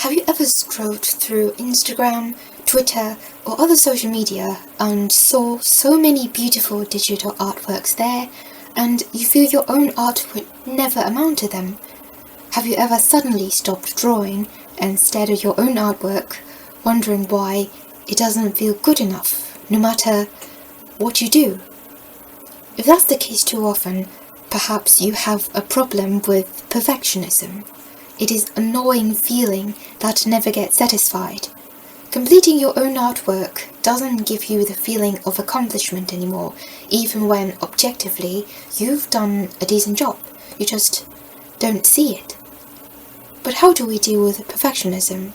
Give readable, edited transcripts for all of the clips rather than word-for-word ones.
Have you ever scrolled through Instagram, Twitter, or other social media and saw so many beautiful digital artworks there, and you feel your own art would never amount to them? Have you ever suddenly stopped drawing and stared at your own artwork, wondering why it doesn't feel good enough, no matter what you do? If that's the case too often, perhaps you have a problem with perfectionism. It is an annoying feeling that never gets satisfied. Completing your own artwork doesn't give you the feeling of accomplishment anymore, even when objectively you've done a decent job. You just don't see it. But how do we deal with perfectionism?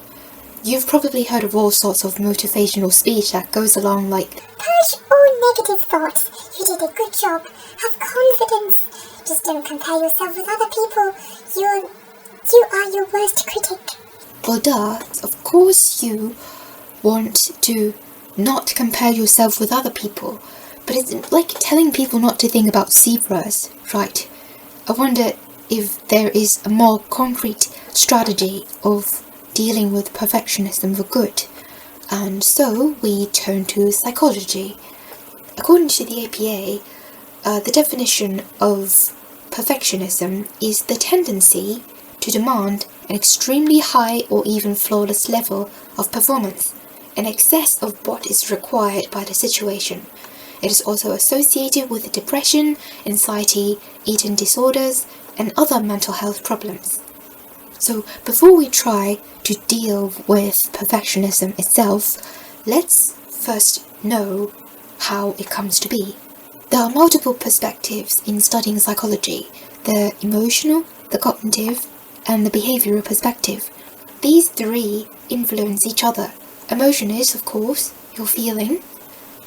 You've probably heard of all sorts of motivational speech that goes along like, "Purge all negative thoughts. You did a good job. Have confidence. Just don't compare yourself with other people. You are your worst critic." well duh, of course you want to not compare yourself with other people, but it's like telling people not to think about zebras, right? I wonder if there is a more concrete strategy of dealing with perfectionism for good. And so we turn to psychology. According to the APA, the definition of perfectionism is the tendency to demand an extremely high or even flawless level of performance, in excess of what is required by the situation. It is also associated with depression, anxiety, eating disorders, and other mental health problems. So before we try to deal with perfectionism itself, let's first know how it comes to be. There are multiple perspectives in studying psychology: the emotional, the cognitive, and the behavioral perspective. These three influence each other. Emotion is, of course, your feeling.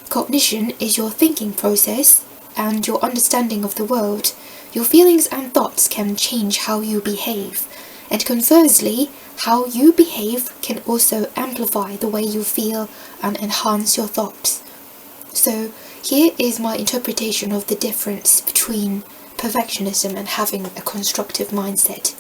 Cognition is your thinking process and your understanding of the world. Your feelings and thoughts can change how you behave. And conversely, how you behave can also amplify the way you feel and enhance your thoughts. So here is my interpretation of the difference between perfectionism and having a constructive mindset.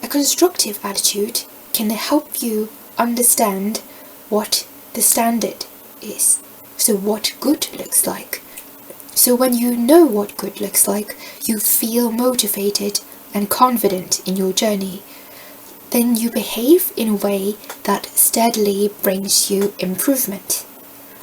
A constructive attitude can help you understand what the standard is, so what good looks like. So when you know what good looks like, you feel motivated and confident in your journey. Then you behave in a way that steadily brings you improvement.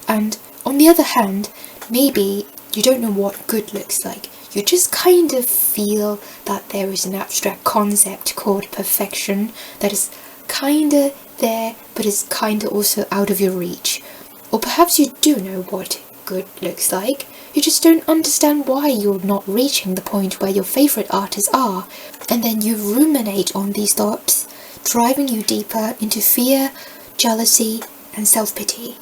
And on the other hand, maybe you don't know what good looks like. You just kind of feel that there is an abstract concept called perfection that is kinda there, but is kinda also out of your reach. Or perhaps you do know what good looks like, you just don't understand why you're not reaching the point where your favorite artists are, and then you ruminate on these thoughts, driving you deeper into fear, jealousy, and self-pity.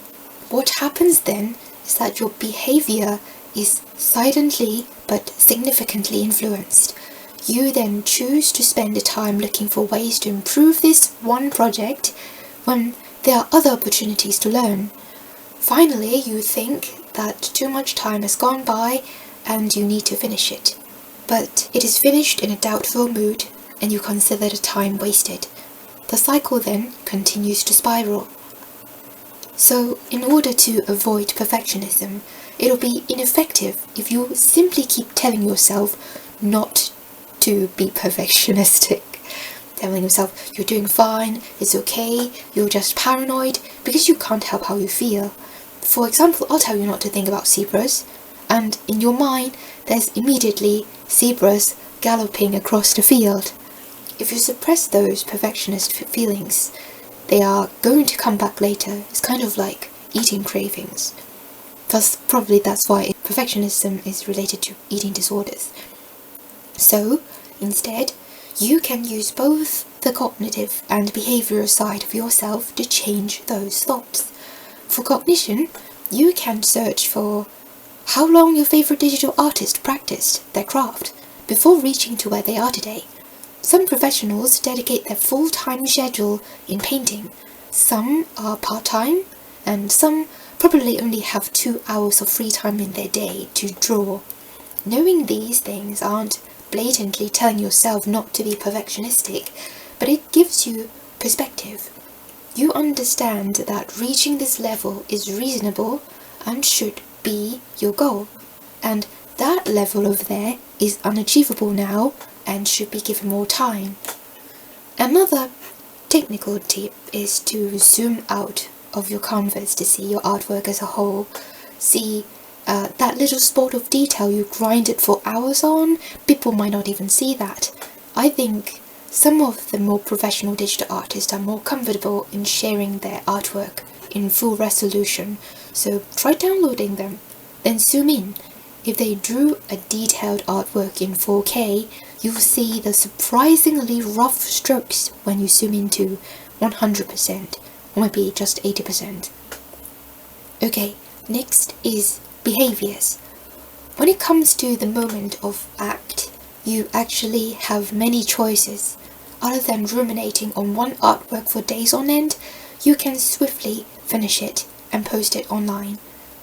What happens then is that your behavior is silently but significantly influenced. You then choose to spend the time looking for ways to improve this one project when there are other opportunities to learn. Finally, you think that too much time has gone by and you need to finish it. But it is finished in a doubtful mood and you consider the time wasted. The cycle then continues to spiral. So, in order to avoid perfectionism, it'll be ineffective if you simply keep telling yourself not to be perfectionistic. Telling yourself you're doing fine, it's okay, you're just paranoid because you can't help how you feel. For example, I'll tell you not to think about zebras, and in your mind there's immediately zebras galloping across the field. If you suppress those perfectionist feelings, they are going to come back later. It's kind of like eating cravings. That's why perfectionism is related to eating disorders. So, instead, you can use both the cognitive and behavioral side of yourself to change those thoughts. For cognition, you can search for how long your favorite digital artist practiced their craft before reaching to where they are today. Some professionals dedicate their full-time schedule in painting. Some are part-time, and some probably only have 2 hours of free time in their day to draw. Knowing these things aren't blatantly telling yourself not to be perfectionistic, but it gives you perspective. you understand that reaching this level is reasonable and should be your goal. And that level over there is unachievable now and should be given more time. Another technical tip is to zoom out of your canvas to see your artwork as a whole. See that little spot of detail you grinded for hours on, people might not even see that. I think some of the more professional digital artists are more comfortable in sharing their artwork in full resolution, so try downloading them, then zoom in. If they drew a detailed artwork in 4K, you'll see the surprisingly rough strokes when you zoom into 100%, or maybe just 80%. Okay, next is behaviors. When it comes to the moment of act, you actually have many choices. Other than ruminating on one artwork for days on end, you can swiftly finish it and post it online.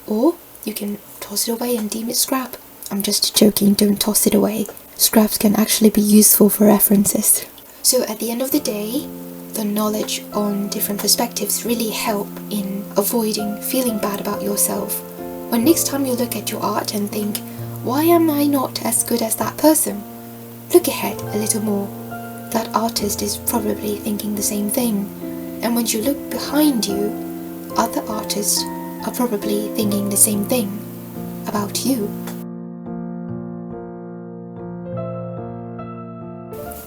Or you can toss it away and deem it scrap. I'm just joking, don't toss it away. Scraps can actually be useful for references. So at the end of the day, the knowledge on different perspectives really help in avoiding feeling bad about yourself. When next time you look at your art and think, why am I not as good as that person? Look ahead a little more. That artist is probably thinking the same thing. And when you look behind you, other artists are probably thinking the same thing about you.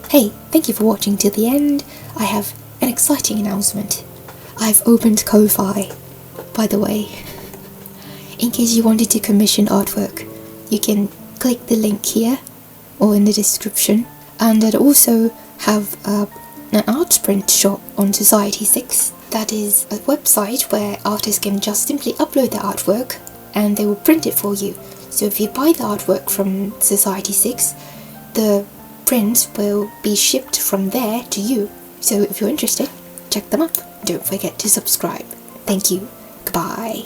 Hey, thank you for watching till the end. I have an exciting announcement. I've opened Ko-Fi, by the way. In case you wanted to commission artwork, you can click the link here or in the description. And I'd also have an art print shop on Society 6. That is a website where artists can just simply upload their artwork and they will print it for you. So if you buy the artwork from Society 6, the prints will be shipped from there to you. So if you're interested, check them up. Don't forget to subscribe. Thank you. Goodbye.